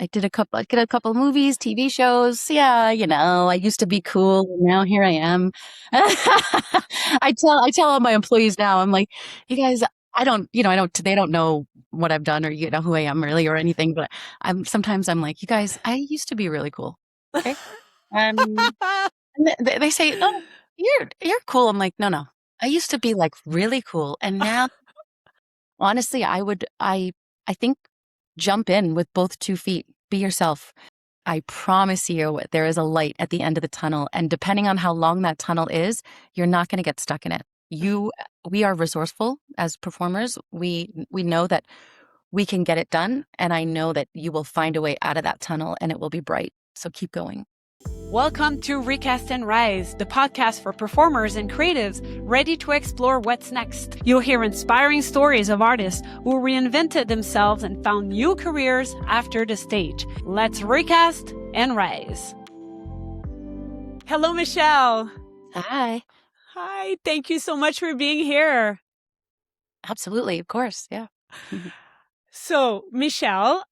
I did a couple movies, TV shows. Yeah, I used to be cool. And now here I am. I tell all my employees now, I'm like, you guys, they don't know what I've done or, who I am really or anything, but sometimes I'm like, you guys, I used to be really cool. Okay. Um, and they say, oh, you're cool. I'm like, no, no, I used to be like really cool. And now, honestly, I think jump in with both 2 feet, be yourself. I promise you, there is a light at the end of the tunnel. And depending on how long that tunnel is, you're not going to get stuck in it. We are resourceful as performers. We know that we can get it done. And I know that you will find a way out of that tunnel and it will be bright. So keep going. Welcome to Recast and Rise, the podcast for performers and creatives ready to explore what's next. You'll hear inspiring stories of artists who reinvented themselves and found new careers after the stage. Let's recast and rise. Hello, Michelle. Hi. Hi. Thank you so much for being here. Absolutely. Of course. Yeah. So, Michelle,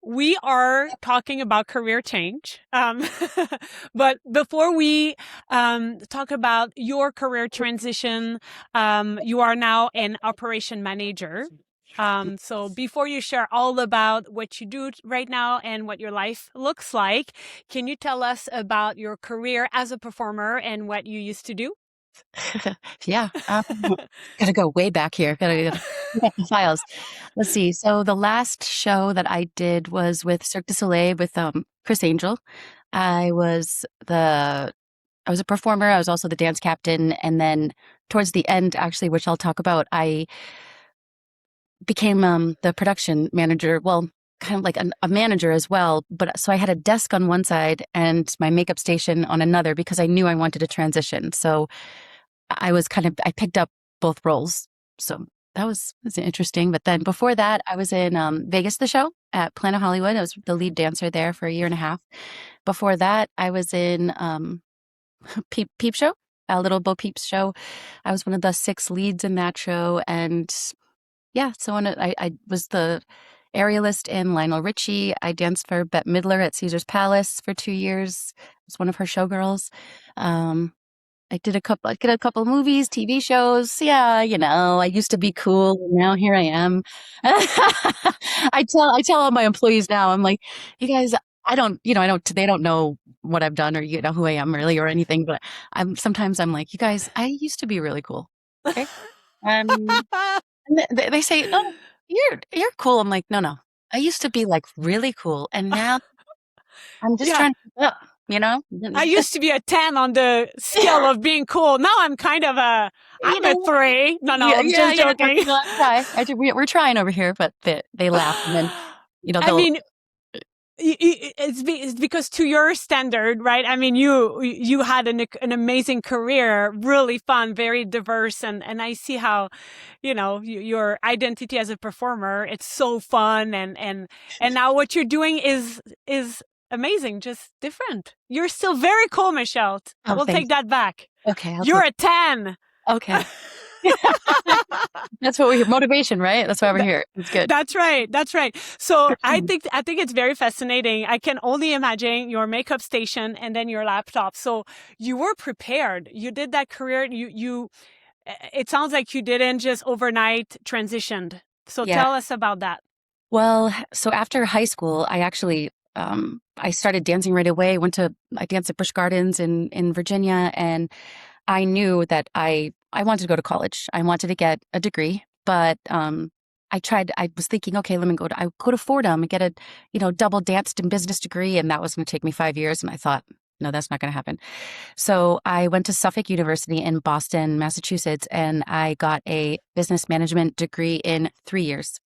we are talking about career change. But before we talk about your career transition, you are now an operation manager. So before you share all about what you do right now and what your life looks like, can you tell us about your career as a performer and what you used to do? Yeah. Gotta go way back here. Gotta get the files. Let's see. So the last show that I did was with Cirque du Soleil with Criss Angel. I was a performer. I was also the dance captain. And then towards the end, actually, which I'll talk about, I became the production manager. Well, kind of like a manager as well. But so I had a desk on one side and my makeup station on another because I knew I wanted to transition. So I picked up both roles. So that was interesting. But then before that, I was in Vegas, the show at Planet Hollywood. I was the lead dancer there for a year and a half. Before that, I was in Peep Show, a Little Bo Peep's show. I was one of the 6 leads in that show. And yeah, so I was the aerialist in Lionel Richie. I danced for Bette Midler at Caesar's Palace for 2 years. I was one of her showgirls. I did a couple movies, TV shows. Yeah, I used to be cool. And now here I am. I tell all my employees now, I'm like, you guys, they don't know what I've done or, who I am really or anything, but sometimes I'm like, you guys, I used to be really cool. Okay. And they say, oh, you're cool. I'm like, no, no, I used to be like really cool. And now I'm just trying to keep up. I used to be a 10 on the scale of being cool. Now I'm kind of I'm a 3. No, I'm just joking. We're trying over here, but they laugh and then, I mean, it's because to your standard, right? I mean, you had an amazing career, really fun, very diverse, and I see how, your identity as a performer, it's so fun, and now what you're doing is amazing, just different. You're still very cool, Michelle. We'll take that back. Okay. You're a 10. Okay. That's what we hear. Motivation, right? That's why we're here. It's good. That's right. So I think it's very fascinating. I can only imagine your makeup station and then your laptop. So you were prepared. You did that career. It sounds like you didn't just overnight transitioned. So tell us about that. Well, so after high school, I actually I started dancing right away. I danced at Busch Gardens in Virginia, and I knew that I wanted to go to college. I wanted to get a degree, but I was thinking, okay, let me go to Fordham and get a, double danced in business degree. And that was going to take me 5 years. And I thought, no, that's not going to happen. So I went to Suffolk University in Boston, Massachusetts, and I got a business management degree in 3 years.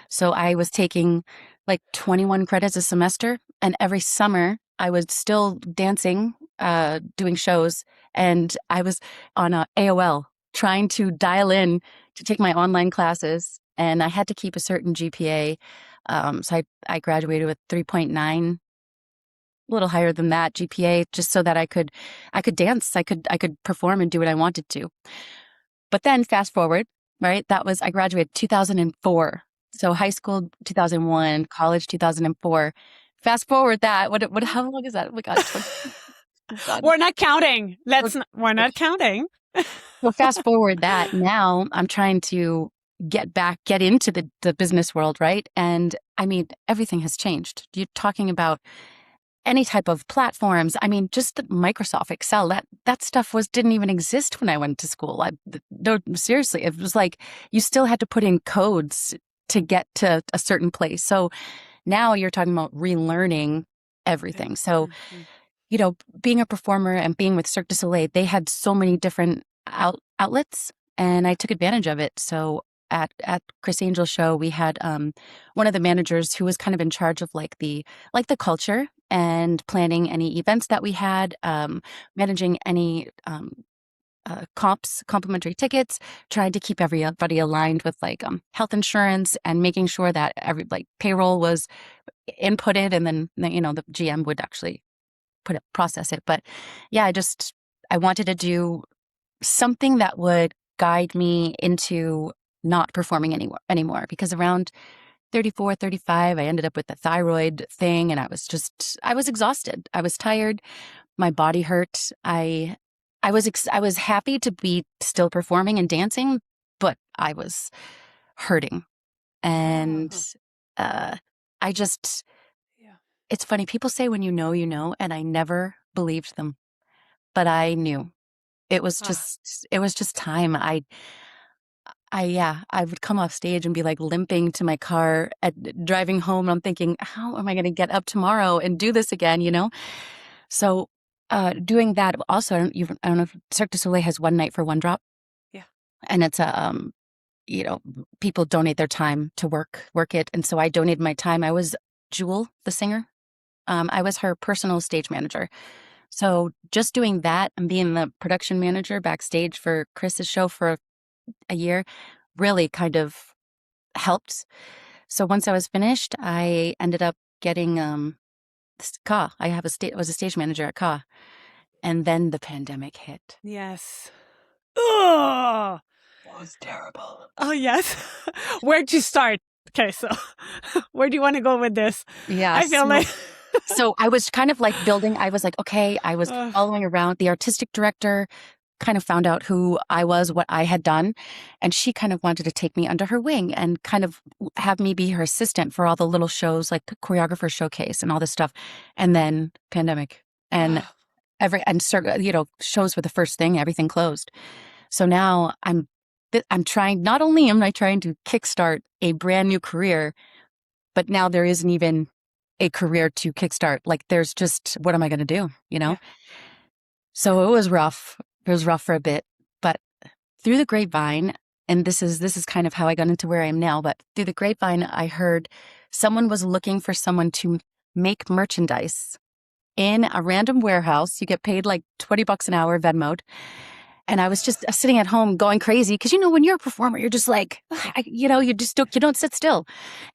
So I was taking like 21 credits a semester, and every summer I was still dancing, doing shows, and I was on AOL trying to dial in to take my online classes, and I had to keep a certain GPA. So I graduated with 3.9, a little higher than that GPA, just so that I could dance, I could perform and do what I wanted to. But then fast forward, right? I graduated 2004. So high school 2001, college 2004. fast forward that. How long is that? Oh my God, 20, oh God. We're not counting. So, We're not counting. so fast forward that. Now I'm trying to get into the business world, right? And I mean, everything has changed. You're talking about any type of platforms. I mean, just the Microsoft Excel, that stuff didn't even exist when I went to school. No, seriously, it was like you still had to put in codes to get to a certain place. So now you're talking about relearning everything. So, being a performer and being with Cirque du Soleil, they had so many different outlets, and I took advantage of it. So at Criss Angel show, we had one of the managers who was kind of in charge of the culture and planning any events that we had, managing any complimentary tickets, tried to keep everybody aligned with health insurance and making sure that every payroll was inputted, and then the GM would actually process it. But yeah, I wanted to do something that would guide me into not performing anymore, because around 34, 35, I ended up with the thyroid thing, and I was exhausted. I was tired. My body hurt. I was happy to be still performing and dancing, but I was hurting. And I just, Yeah. it's funny. People say when you know, and I never believed them, but I knew. It was just time. I would come off stage and be limping to my car driving home. And I'm thinking, how am I going to get up tomorrow and do this again? So, doing that also, I don't know if Cirque du Soleil has one night for one drop. Yeah. And it's people donate their time to work it. And so I donated my time. I was Jewel, the singer. I was her personal stage manager. So just doing that and being the production manager backstage for Criss's show for a year really kind of helped. So once I was finished, I ended up getting Ka. I was a stage manager at Ka. And then the pandemic hit. Yes. Oh, It was terrible. oh yes. Where'd you start? Okay, so where do you want to go with this? Yeah. I feel like So I was kind of building. I was okay, I was following around. The artistic director kind of found out who I was, what I had done, and she kind of wanted to take me under her wing and kind of have me be her assistant for all the little shows, like the choreographer showcase and all this stuff. And then pandemic, and shows were the first thing. Everything closed. So now I'm trying. Not only am I trying to kickstart a brand new career, but now there isn't even a career to kickstart. There's just, what am I going to do? Yeah. So it was rough. It was rough for a bit, but through the grapevine, and this is kind of how I got into where I am now, but through the grapevine, I heard someone was looking for someone to make merchandise in a random warehouse. You get paid $20 an hour, Venmoed. And I was just sitting at home going crazy because, when you're a performer, you're just you don't sit still.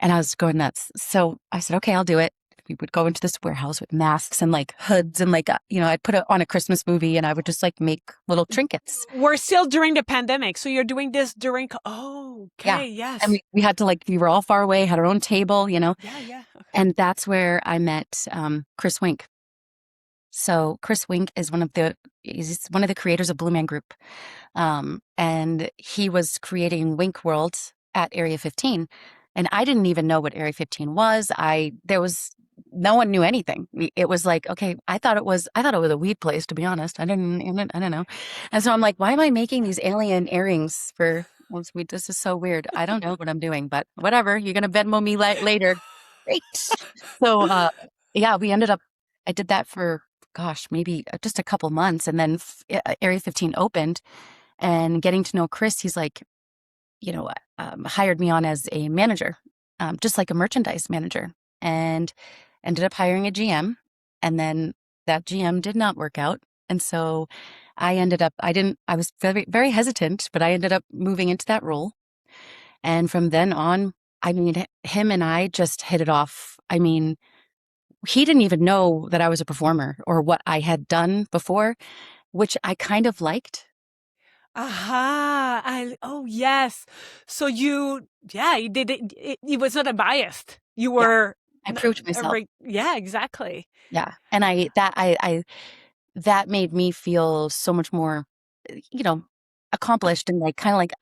And I was going nuts. So I said, okay, I'll do it. We would go into this warehouse with masks and hoods and I'd put it on a Christmas movie, and I would just make little trinkets. We're still during the pandemic. So you're doing this during, Yeah. Yes. And we had to we were all far away, had our own table, Yeah. Okay. And that's where I met Chris Wink. So Chris Wink is he's one of the creators of Blue Man Group. And he was creating Wink World at Area 15. And I didn't even know what Area 15 was. No one knew anything. It was okay, I thought it was a weed place, to be honest. I don't know. And so I'm why am I making these alien earrings for weed? This is so weird. I don't know what I'm doing, but whatever. You're going to Venmo me later. Great. So, yeah, I did that for, gosh, maybe just a couple months. And then Area 15 opened, and getting to know Chris, he's hired me on as a manager, just like a merchandise manager, and ended up hiring a GM. And then that GM did not work out. And so I was very, very hesitant, but I ended up moving into that role. And from then on, him and I just hit it off. He didn't even know that I was a performer or what I had done before, which I kind of liked. Aha. Yes. So you did it. It was not a biased. You were I proved myself. Yeah, exactly. Yeah. And that made me feel so much more, you know, accomplished and like kind of like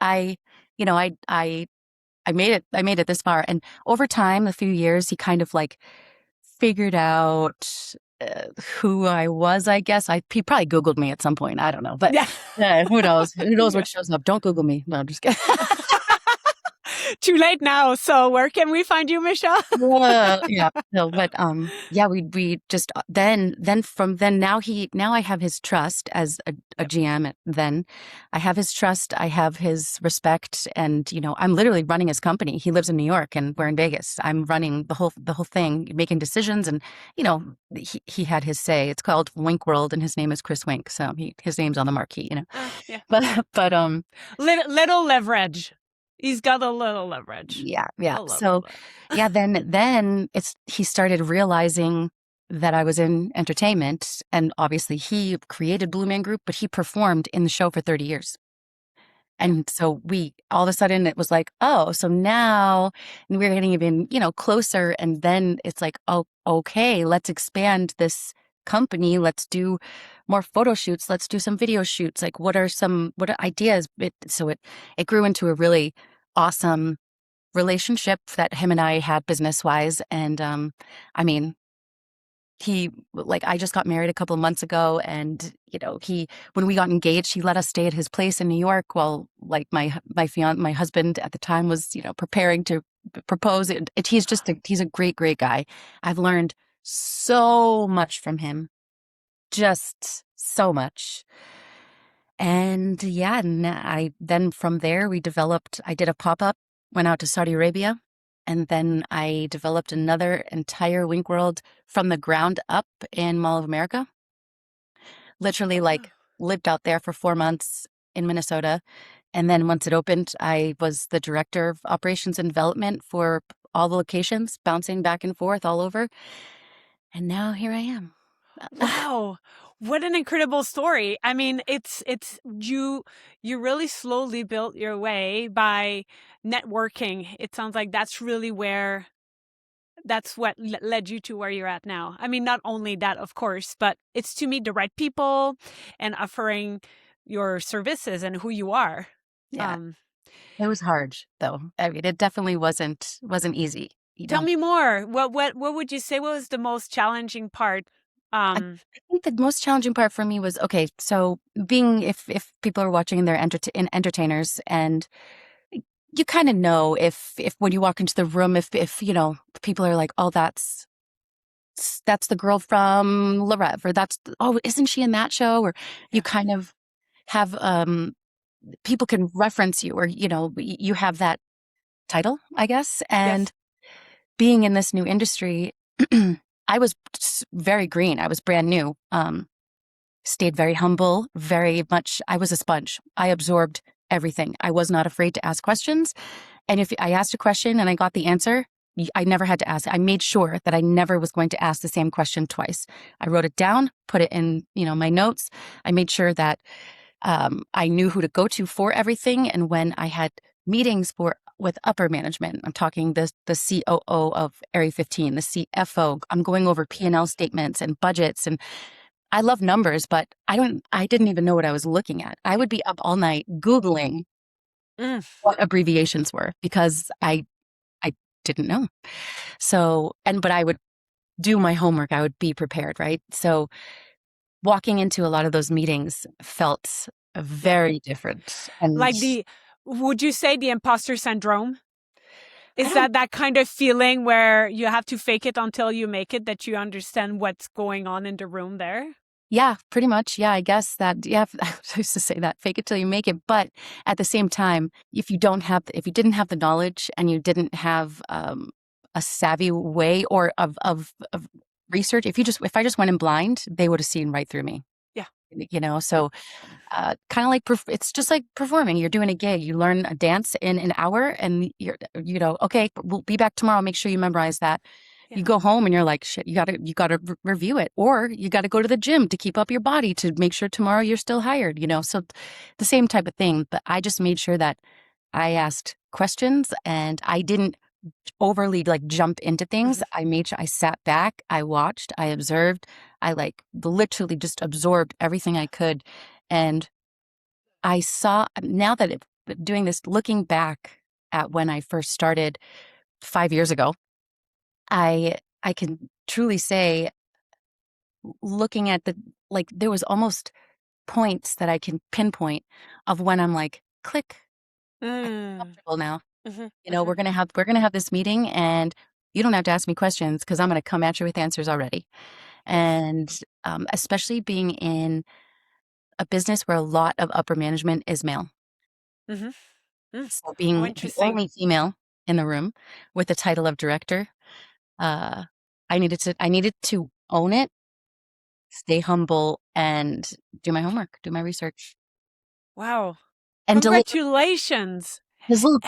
you know, I made it this far. And over time, a few years, he kind of like figured out who I was, I guess. He probably Googled me at some point. I don't know. But Yeah. who knows? Who knows Yeah. what shows up? Don't Google me. No, I'm just kidding. Too late now. So where can we find you, Michelle? Yeah. No, but yeah, we just from then now I have his trust as a GM. Then I have his trust. I have his respect, and you know, I'm literally running his company. He lives in New York, and we're in Vegas. I'm running the whole thing, making decisions, and you know, he had his say. It's called Wink World, and his name is Chris Wink, so his name's on the marquee. You know, Yeah. but little leverage. He's got a little leverage. Yeah. So, bit. yeah, then he started realizing that I was in entertainment, and obviously he created Blue Man Group, but he performed in the show for 30 years. And so all of a sudden it was like, oh, so now we're getting even, you know, closer. And then it's like, oh, okay, let's expand this company. Let's do more photo shoots. Let's do some video shoots. Like, what are ideas? It grew into a really awesome relationship that him and I had business wise. And, I mean, I just got married a couple of months ago, and you know, when we got engaged, he let us stay at his place in New York while like my husband at the time was, you know, preparing to propose. He's a great guy. I've learned so much from him, just so much. And yeah, then from there I did a pop-up, went out to Saudi Arabia, and then I developed another entire Wink World from the ground up in Mall of America. Literally lived out there for 4 months in Minnesota. And then once it opened, I was the director of operations and development for all the locations, bouncing back and forth all over. And now here I am. Wow. What an incredible story. I mean, it's you really slowly built your way by networking. It sounds like that's what led you to where you're at now. I mean, not only that, of course, but it's to meet the right people and offering your services and who you are. Yeah. It was hard though. I mean, it definitely wasn't easy. You Tell know, me more. What would you say was the most challenging part? I think the most challenging part for me was, okay, so being, if people are watching and they're entertainers, and you kind of know if when you walk into the room, if you know, people are like, oh, that's the girl from La Rev, or oh, isn't she in that show? Or you kind of have people can reference you, or you know, you have that title, I guess. And being in this new industry, I was very green. I was brand new. Stayed very humble, very much. I was a sponge. I absorbed everything. I was not afraid to ask questions. And if I asked a question and I got the answer, I never had to ask. I made sure that I never was going to ask the same question twice. I wrote it down, put it in, you know, my notes. I made sure that I knew who to go to for everything. And when I had meetings with upper management, I'm talking the COO of Area 15, the CFO, I'm going over P&L statements and budgets, and I love numbers, but I didn't even know what I was looking at. I would be up all night Googling what abbreviations were, because I didn't know. So, but I would do my homework. I would be prepared, right? So walking into a lot of those meetings felt very different. And like would you say the imposter syndrome? Is that kind of feeling where you have to fake it until you make it, that you understand what's going on in the room there? Yeah, pretty much. Yeah, I guess that, yeah, I used to say that, fake it till you make it. But at the same time, if you didn't have the knowledge, and you didn't have a savvy way or of research, if I just went in blind, they would have seen right through me. Yeah. You know, so kind of like, it's just like performing. You're doing a gig. You learn a dance in an hour, and you know, okay, we'll be back tomorrow. Make sure you memorize that. You go home and you're like, shit, you gotta review it, or you gotta go to the gym to keep up your body to make sure tomorrow you're still hired, you know? So the same type of thing, but I just made sure that I asked questions, and I didn't overly like jump into things. Mhm. I made sure I sat back, I watched, I observed, I like literally just absorbed everything I could. And I saw now that doing this, looking back at when I first started 5 years ago, I can truly say, looking at like there was almost points that I can pinpoint of when I'm like, click, I'm Mm. comfortable now. Mhm. You know, Mhm. we're gonna have this meeting, and you don't have to ask me questions because I'm gonna come at you with answers already. Yes. And especially being in a business where a lot of upper management is male, Mhm. Mm. so Oh, being the interesting. only female in the room with the title of director, uh, I needed to own it, stay humble, and do my homework, do my research, Wow. and deliver. Congratulations. 'Cause look,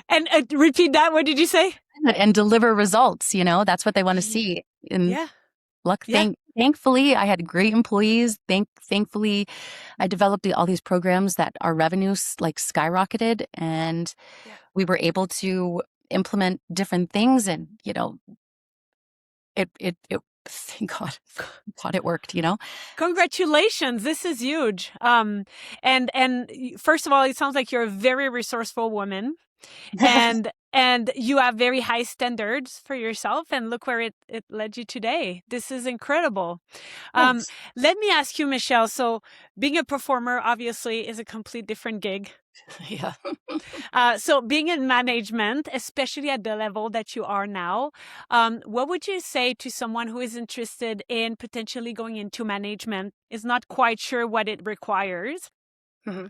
And repeat that. What did you say? and deliver results. You know, that's what they want to Ye- see. And Yeah. luck, Yeah. thankfully, I had great employees. Thankfully, I developed all these programs that our revenues like skyrocketed, and Yeah. we were able to implement different things. And you know, it thank God it worked. You know, Congratulations. This is huge. First of all, it sounds like you're a very resourceful woman, and you have very high standards for yourself, and look where it led you today. This is incredible. Um, thanks. Let me ask you, Michelle. So being a performer obviously is a complete different gig. Yeah. So being in management, especially at the level that you are now, what would you say to someone who is interested in potentially going into management, is not quite sure what it requires? Mhm.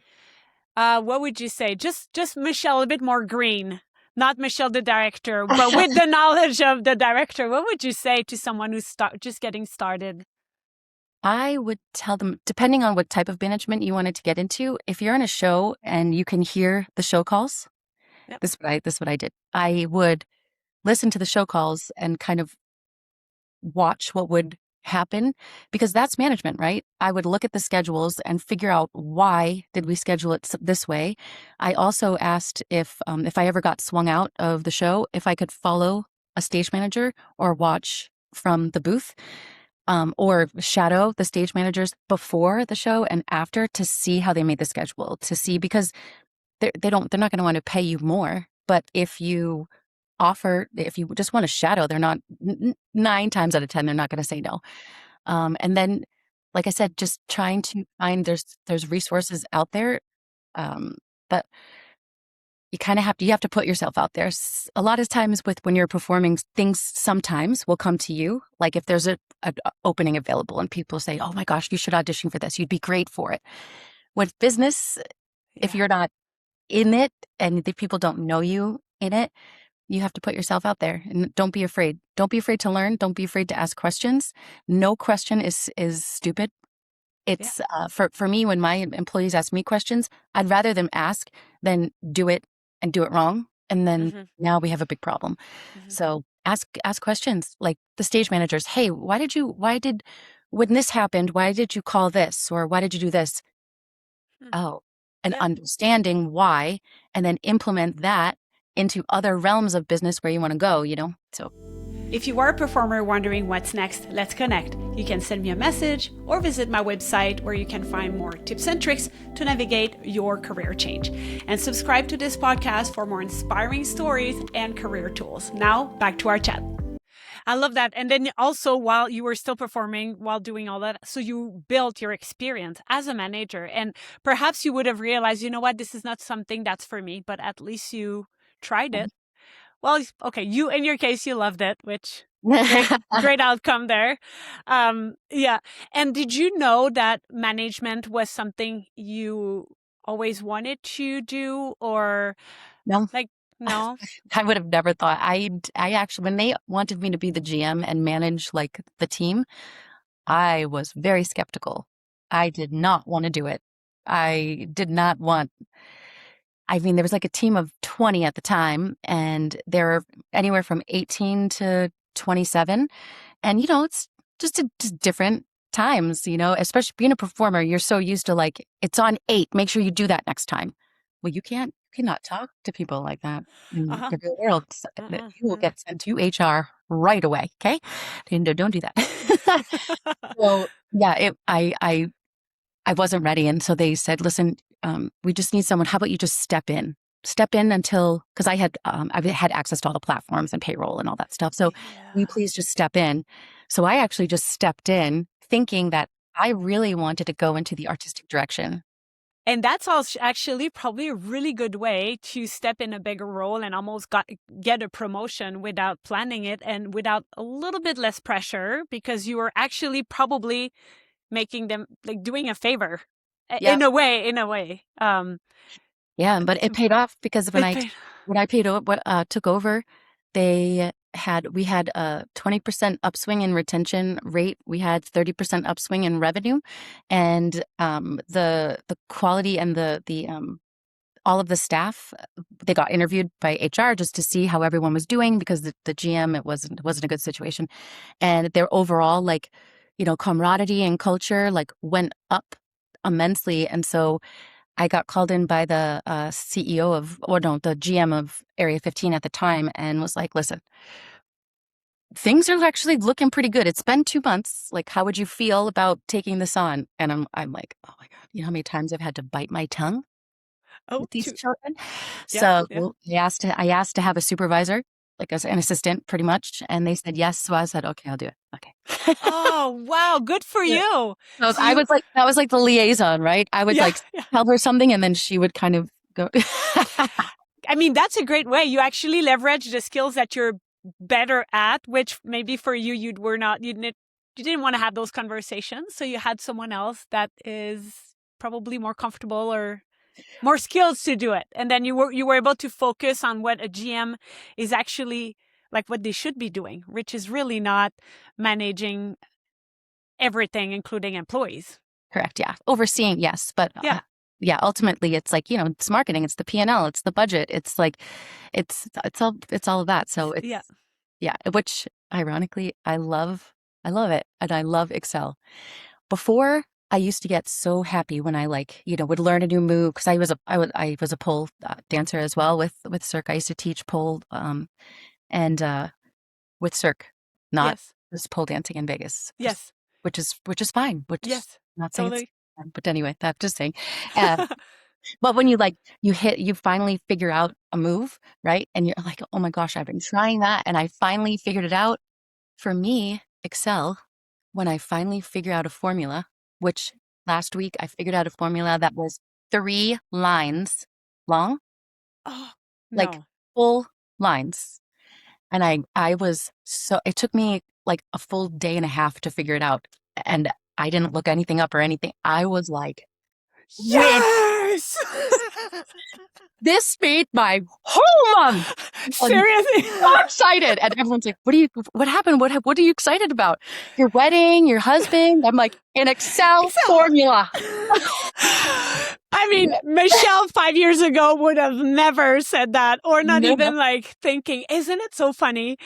What would you say? Just Michelle, a bit more green, not Michelle the director, but with the knowledge of the director. What would you say to someone who's just getting started? I would tell them, depending on what type of management you wanted to get into, if you're in a show and you can hear the show calls, Yep. this is what I did. I would listen to the show calls and kind of watch what would happen, because that's management, right? I would look at the schedules and figure out, why did we schedule it this way. I also asked if I ever got swung out of the show, if I could follow a stage manager or watch from the booth, or shadow the stage managers before the show and after to see how they made the schedule, to see, because they're not going to want to pay you more. But if you just want to shadow, they're not 9 times out of 10, they're not going to say no. And then, like I said, just trying to find, there's resources out there. But you have to put yourself out there. A lot of times when you're performing, things sometimes will come to you. Like if there's a opening available and people say, oh my gosh, you should audition for this, you'd be great for it. With business, if Yeah. you're not in it and the people don't know you in it, you have to put yourself out there, and don't be afraid. Don't be afraid to learn. Don't be afraid to ask questions. No question is stupid. Yeah. It's for me, when my employees ask me questions, I'd rather them ask than do it and do it wrong, and then Mm-hmm. now we have a big problem. Mm-hmm. So ask questions, like the stage managers. Hey, when this happened, why did you call this, or why did you do this? Mm. Oh, and Yeah. understanding why, and then implement that into other realms of business where you want to go. So. If you are a performer wondering what's next, let's connect. You can send me a message or visit my website where you can find more tips and tricks to navigate your career change. And subscribe to this podcast for more inspiring stories and career tools. Now, back to our chat. I love that. And then also, while you were still performing, while doing all that, so you built your experience as a manager. And perhaps you would have realized, you know what, this is not something that's for me, but at least you tried it. Well, okay, you, in your case, you loved it, which great outcome there. Yeah. And did you know that management was something you always wanted to do, or No, like, no? I would have never thought. I actually, when they wanted me to be the GM and manage like the team, I was very skeptical. I did not want to do it. I did not want. I mean, there was like a team of 20 at the time, and there were anywhere from 18 to 27. And, it's just different times, especially being a performer. You're so used to, like, it's on 8. Make sure you do that next time. Well, you can't. cannot talk to people like that in Uh-huh. the real world. That Mm-mm, you will mm. get sent to HR right away. Okay, don't do that. So yeah, I wasn't ready, and so they said, "Listen, we just need someone. How about you just step in until because I've had access to all the platforms and payroll and all that stuff. So will you Yeah. please just step in?" So I actually just stepped in, thinking that I really wanted to go into the artistic direction. And that's also actually probably a really good way to step in a bigger role and almost get a promotion without planning it and without a little bit less pressure because you were actually probably making them like doing a favor Yeah, in a way. yeah, but it paid off because It paid. when I took over, we had a 20% upswing in retention rate. We had 30% upswing in revenue, and the quality and the all of the staff, they got interviewed by HR just to see how everyone was doing because the GM, it wasn't a good situation, and their overall camaraderie and culture went up immensely. And so I got called in by the CEO or no, the GM of Area 15 at the time, and was like, "Listen, things are actually looking pretty good. It's been 2 months. Like, how would you feel about taking this on?" And I'm like, "Oh my God, you know how many times I've had to bite my tongue Oh, with these too. children?" Yeah, So yeah. I asked to have a supervisor, like as an assistant, pretty much, and they said yes. So I said, "Okay, I'll do it." Okay. Oh, wow. Good for Yeah. you. So So you, that was like the liaison, right? I would yeah, like yeah. tell her something, and then she would kind of go. I mean, that's a great way. You actually leverage the skills that you're better at, which maybe for you, you didn't want to have those conversations. So you had someone else that is probably more comfortable or more skills to do it. And then you were able to focus on what a GM is actually like what they should be doing, which is really not managing everything, including employees. Correct. Yeah. Overseeing, yes. But Yeah. yeah, ultimately it's like, it's marketing, it's the P&L, it's the budget. It's like, it's all of that. So Yeah. yeah, which ironically, I love it. And I love Excel. Before I used to get so happy when I would learn a new move because I was a pole dancer as well with Cirque. I used to teach pole, and with Cirque, not Yes. just pole dancing in Vegas, just Yes. which is fine. Which Yes. not saying it's, Totally. but anyway, that just saying. Uh, but when you finally figure out a move, right? And you're like, oh my gosh, I've been trying that, and I finally figured it out. For me, Excel, when I finally figure out a formula, which last week I figured out a formula that was 3 lines long, Oh, like no. full lines. And it took me like a full day and a half to figure it out. And I didn't look anything up or anything. I was like, win. Yes! This made my whole month. I'm Seriously? so excited. And everyone's like, what happened? What are you excited about? Your wedding, your husband? I'm like, an Excel Excel. formula. I mean, Michelle 5 years ago would have never said that, or not Never. even like thinking, isn't it so funny?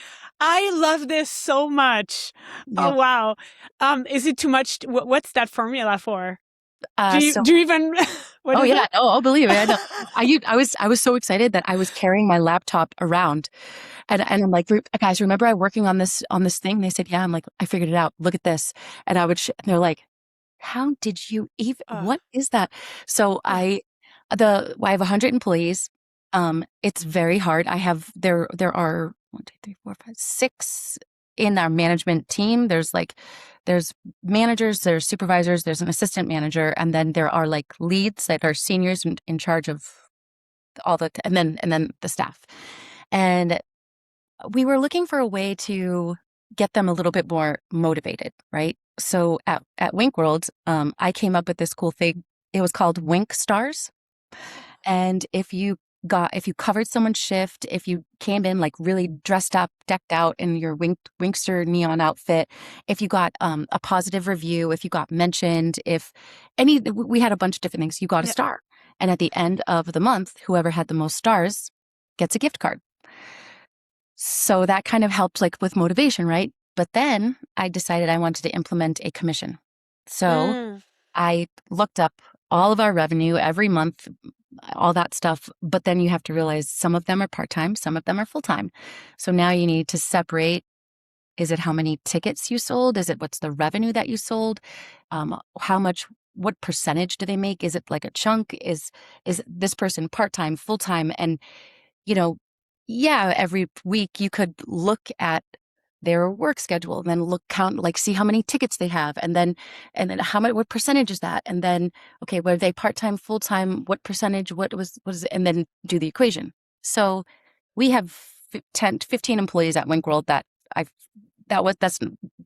I love this so much. Yeah. Oh, wow. Is it too much? What's that formula for? So Do you even, what Oh is yeah, it? no, I'll believe it. I know. I was so excited that I was carrying my laptop around, and I'm like, guys, remember I working on this thing? They said, yeah. I'm like, I figured it out. Look at this, and and they're like, how did you even? Uh, What is that? So I have 100 employees. It's very hard. There are 6 in our management team. There's managers, there's supervisors, there's an assistant manager, and then there are like leads that are seniors in charge of and then the staff. And we were looking for a way to get them a little bit more motivated, right? So at Wink World, I came up with this cool thing. It was called Wink Stars. And if you covered someone's shift, if you came in like really dressed up, decked out in your Winkster neon outfit, if you got a positive review, if you got mentioned, we had a bunch of different things, you got a yeah. star. And at the end of the month, whoever had the most stars gets a gift card. So that kind of helped like with motivation, right? But then I decided I wanted to implement a commission. So Mm. I looked up all of our revenue every month, all that stuff. But then you have to realize some of them are part-time, some of them are full-time. So now you need to separate. Is it how many tickets you sold? Is it what's the revenue that you sold? How much, what percentage do they make? Is it like a chunk? Is this person part-time, full-time? And, you know, yeah, every week you could look at their work schedule and then count, like see how many tickets they have. And then how much, what percentage is that? And then, okay, were they part-time, full-time? What percentage, what is it? And then do the equation. So we have 10, 15 employees at Winkworld that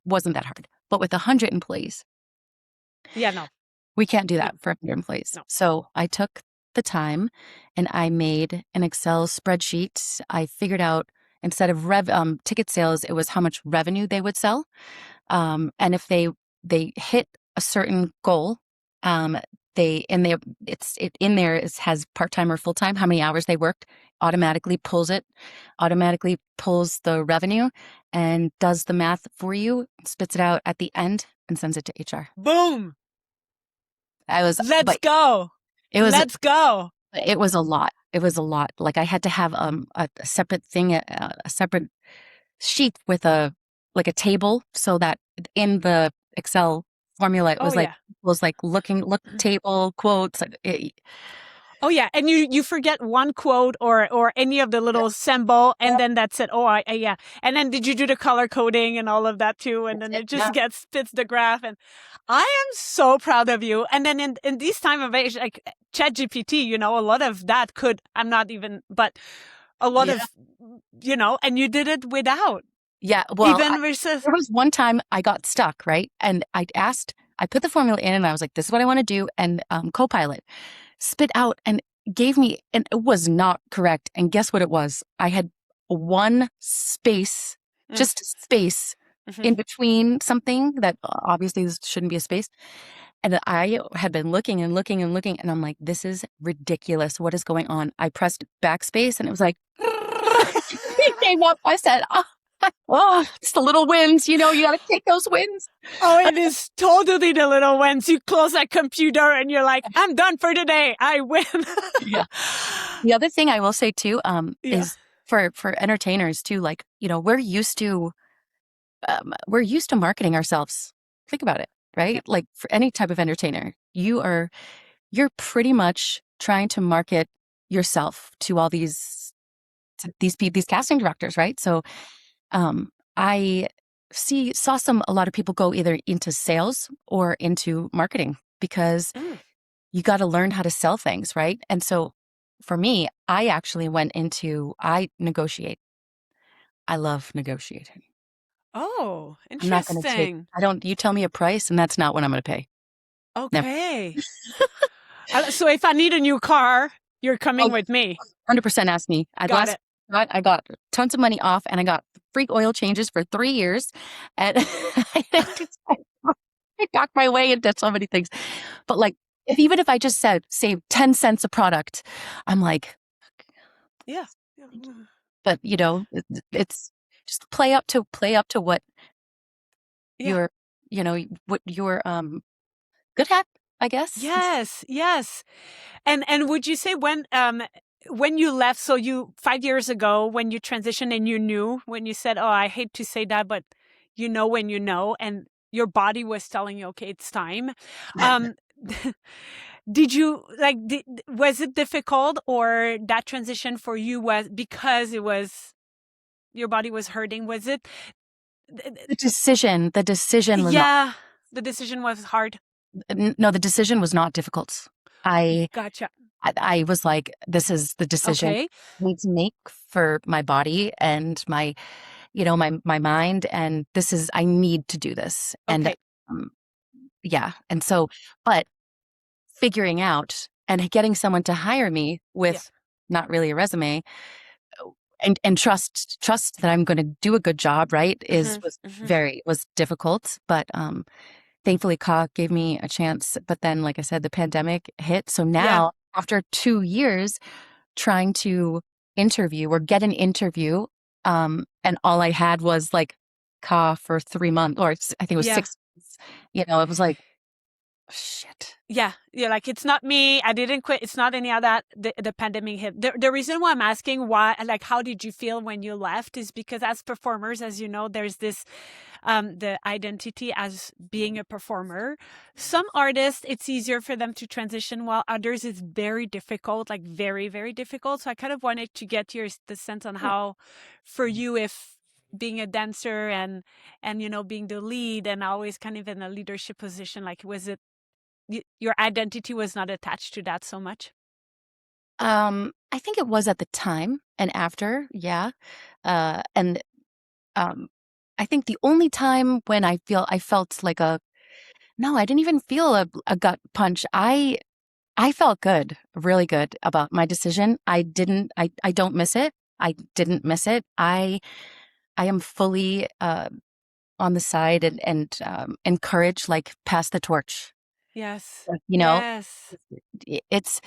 wasn't that hard. But with 100 employees, Yeah, no. we can't do that for 100 employees. No. So I took the time and I made an Excel spreadsheet. I figured out, instead of ticket sales, it was how much revenue they would sell. And if they hit a certain goal, has part-time or full-time, how many hours they worked, automatically pulls the revenue and does the math for you, spits it out at the end and sends it to HR. Boom. Let's go. Let's go. It was a lot. It was a lot. Like I had to have a separate thing, a separate sheet with a table, so that in the Excel formula it was look table quotes. Oh yeah, and you forget one quote or any of the little symbol, and then that's it. Oh yeah, and then did you do the color coding and all of that too? And then it just spits the graph. And I am so proud of you. And then in this time of age, like ChatGPT, a lot of that I'm not even, but a lot of, and you did it without. Yeah, well, there was one time I got stuck, right? And I put the formula in and I was like, this is what I want to do. And Copilot spit out and gave me, and it was not correct. And guess what it was? I had one space, just a space in between something that obviously this shouldn't be a space. And I had been looking and looking and looking, and I'm like, this is ridiculous. What is going on? I pressed backspace and it was like, it came up. I said, oh, it's the little wins. You got to take those wins. Oh, it is totally the little wins. You close that computer and you're like, I'm done for today. I win. Yeah. The other thing I will say too, is for entertainers too, like, we're used to marketing ourselves. Think about it, right? Yeah. Like for any type of entertainer, you're pretty much trying to market yourself to all these casting directors, right? So, I saw a lot of people go either into sales or into marketing, because you got to learn how to sell things, right? And so for me, I actually I negotiate. I love negotiating. Oh, interesting. You tell me a price and that's not what I'm going to pay. Okay. So if I need a new car, you're coming with me. 100% ask me. I got tons of money off and I got free oil changes for 3 years. And I got my way into so many things. But like, even if I just save 10 cents a product, I'm like, yeah. But it's just play up to what you're, what you're good at, I guess. Yes. And would you say when you left, so 5 years ago, when you transitioned and you knew, when you said, oh, I hate to say that, but when and your body was telling you, okay, it's time. Did you was it difficult, or that transition for you was because your body was hurting? Was it the decision? The decision was the decision was hard. No, the decision was not difficult. Gotcha. I was like, this is the decision I need to make for my body and my, my mind. And I need to do this. Okay. And And so, but figuring out and getting someone to hire me with not really a resume and trust that I'm going to do a good job, right, was difficult. But thankfully, Ka gave me a chance. But then, like I said, the pandemic hit. So now, after 2 years trying to interview or get an interview, and all I had was like Ka for 3 months, or I think it was 6 months. It was like, Shit. Yeah, like it's not me. I didn't quit. It's not any of that. The pandemic hit. The reason why I'm asking why, like, how did you feel when you left, is because as performers, as you know, there's this the identity as being a performer. Some artists, it's easier for them to transition, while others it's very difficult, like very, very difficult. So I kind of wanted to get the sense on how, for you, if being a dancer and being the lead and always kind of in a leadership position, like was it your identity was not attached to that so much? I think it was at the time and after, yeah. And I think the only time when I felt like no, I didn't even feel a gut punch. I felt good, really good about my decision. I don't miss it. I didn't miss it. I am fully on the side and encourage, like, pass the torch. Yes. You know, Yes. it's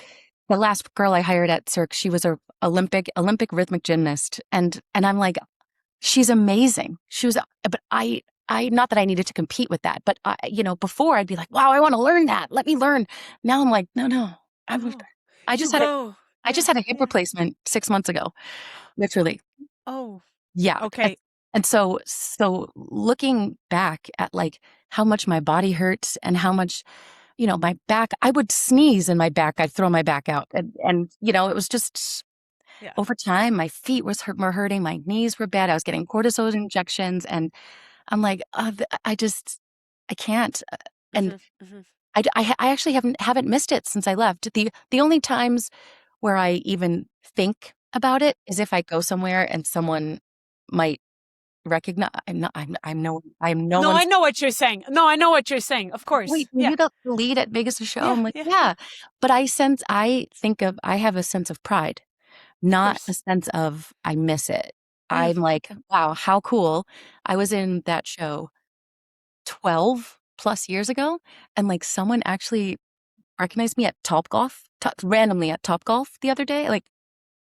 the last girl I hired at Cirque. She was a Olympic rhythmic gymnast, and I'm like, she's amazing. She was, but I not that I needed to compete with that, but before I'd be like, wow, I want to learn that. Let me learn. Now I'm like, no, I'm, Oh, I you just had a, go. I just Yeah. had a hip Yeah. replacement 6 months ago, literally. Oh, Yeah. And, okay. and so looking back at, like, how much my body hurts and how much, my back, I would sneeze and my back, I'd throw my back out. And it was just Yeah. over time, my feet were hurting, my knees were bad. I was getting cortisone injections, and I'm like, I can't. And Hmm. Hmm. I actually haven't missed it since I left. The only times where I even think about it is if I go somewhere and someone might recognize. I'm no No, I one's. know what you're saying. No, I know what you're saying. Of course. Wait, were Yeah. you the lead at Vegas the show? Yeah. I'm like, Yeah. Yeah. yeah, but I have a sense of pride, Of not a course. sense of I miss it. Mm. I'm like, wow, how cool. I was in that show 12 plus years ago, and, like, someone actually recognized me at Topgolf, randomly at Topgolf the other day. Like,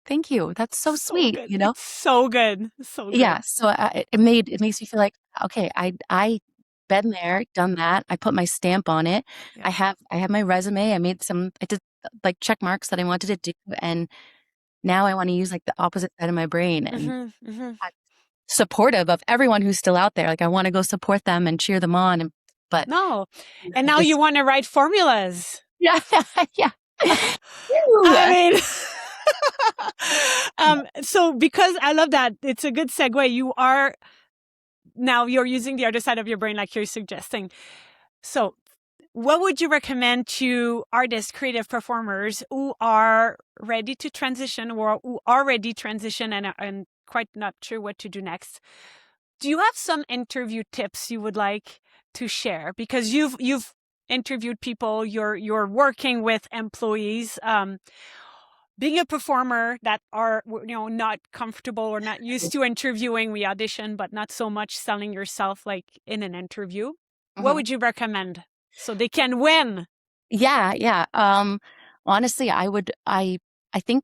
thank you. That's so So sweet, good. It's so good. So Yeah, good. so it makes me feel like, okay, I been there, done that. I put my stamp on it. Yeah. I have my resume. I did, like, check marks that I wanted to do, and now I wanna use, like, the opposite side of my brain, and Hmm. Hmm. I'm supportive of everyone who's still out there. Like, I wanna go support them and cheer them on, but No. And I now you just want to write formulas. yeah, yeah. Woo. I mean, so because I love that, it's a good segue. Now you're using the other side of your brain, like you're suggesting. So, what would you recommend to artists, creative performers who are ready to transition or who already transition and quite not sure what to do next? Do you have some interview tips you would like to share? Because you've interviewed people, you're working with employees. Being a performer that are not comfortable or not used to interviewing, we audition but not so much selling yourself like in an interview, what Mhm. would you recommend so they can win? Yeah, yeah. Honestly, I think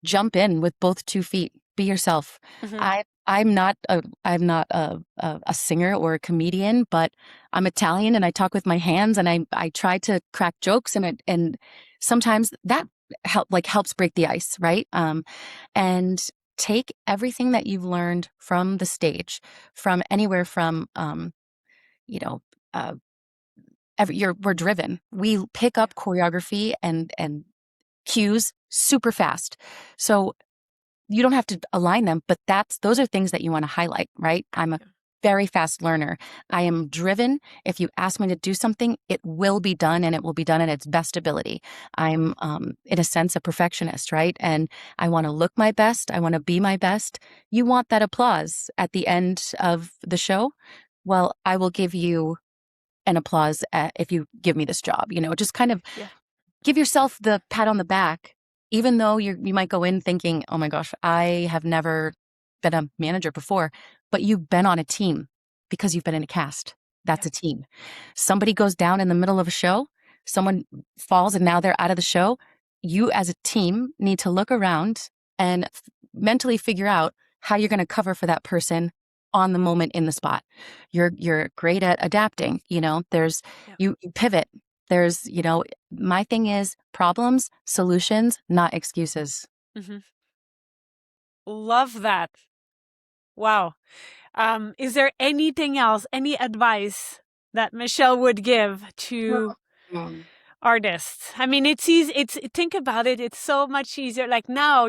jump in with both 2 feet. Be yourself. Hmm. I'm not a singer or a comedian, but I'm Italian and I talk with my hands, and I try to crack jokes, and sometimes that helps break the ice, right? And take everything that you've learned from the stage, from anywhere from you know, uh we're driven. We pick Yeah. up choreography and cues super fast. So you don't have to align them, but those are things that you want to highlight, right? I'm a Yeah. very fast learner. I am driven. If you ask me to do something, it will be done, and it will be done at its best ability. I'm, in a sense, a perfectionist, right? And I want to look my best. I want to be my best. You want that applause at the end of the show. Well, I will give you an applause if you give me this job. Just kind of Yeah. give yourself the pat on the back, even though you might go in thinking, oh my gosh, I have never been a manager before, but you've been on a team because you've been in a cast. That's Yeah. a team. Somebody goes down in the middle of a show, someone falls, and now they're out of the show. You as a team need to look around and mentally figure out how you're going to cover for that person on the moment in the spot. You're great at adapting, there's Yeah. you pivot. There's, my thing is problems, solutions, not excuses. Mm-hmm. Love that. Wow. Is there anything else, any advice that Michelle would give to artists? I mean, it's easy. Think about it. It's so much easier. Like now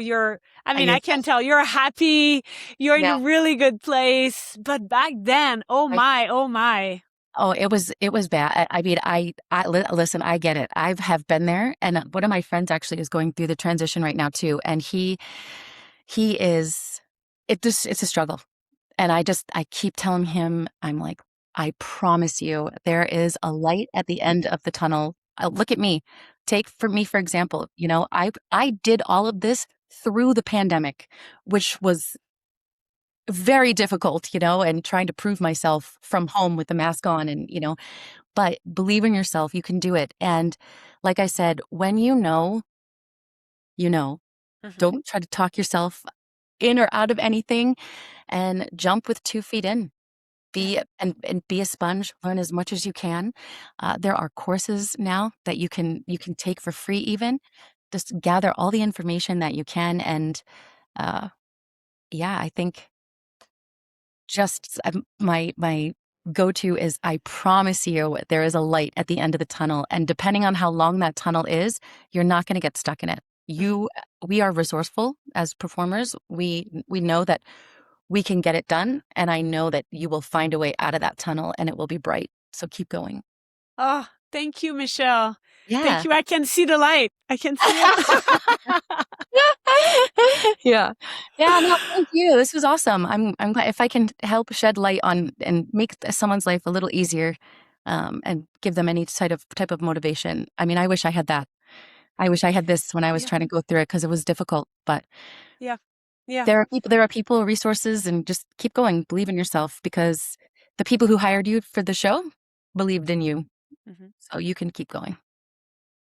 I can tell you're happy. You're in a really good place. But back then, oh my. Oh, it was bad. I mean, listen, I get it. I have been there, and one of my friends actually is going through the transition right now too, and it's a struggle. And I keep telling him, I'm like, I promise you, there is a light at the end of the tunnel. Look at me. Take for me, for example, I did all of this through the pandemic, which was very difficult, and trying to prove myself from home with the mask on and, but believe in yourself, you can do it. And like I said, when you know, don't try to talk yourself in or out of anything, and jump with 2 feet in. Be a sponge, learn as much as you can. There are courses now that you can take for free even. Just gather all the information that you can. And I think just my go-to is, I promise you there is a light at the end of the tunnel. And depending on how long that tunnel is, you're not going to get stuck in it. We are resourceful as performers. We know that we can get it done. And I know that you will find a way out of that tunnel and it will be bright. So keep going. Oh, thank you, Michelle. Yeah. Thank you. I can see the light. I can see it. Yeah. No, thank you. This was awesome. I'm glad if I can help shed light on and make someone's life a little easier, and give them any type of motivation. I mean, I wish I had that. I wish I had this when I was trying to go through it, because it was difficult, but yeah. There are people, resources, and just keep going. Believe in yourself, because the people who hired you for the show believed in you. So you can keep going.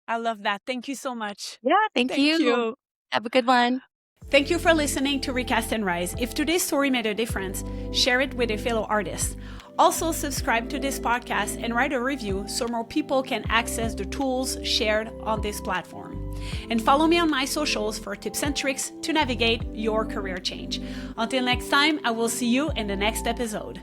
I love that. Thank you so much. Yeah, thank you. Have a good one. Thank you for listening to Recast and Rise. If today's story made a difference, share it with a fellow artist. Also, subscribe to this podcast and write a review so more people can access the tools shared on this platform. And follow me on my socials for tips and tricks to navigate your career change. Until next time, I will see you in the next episode.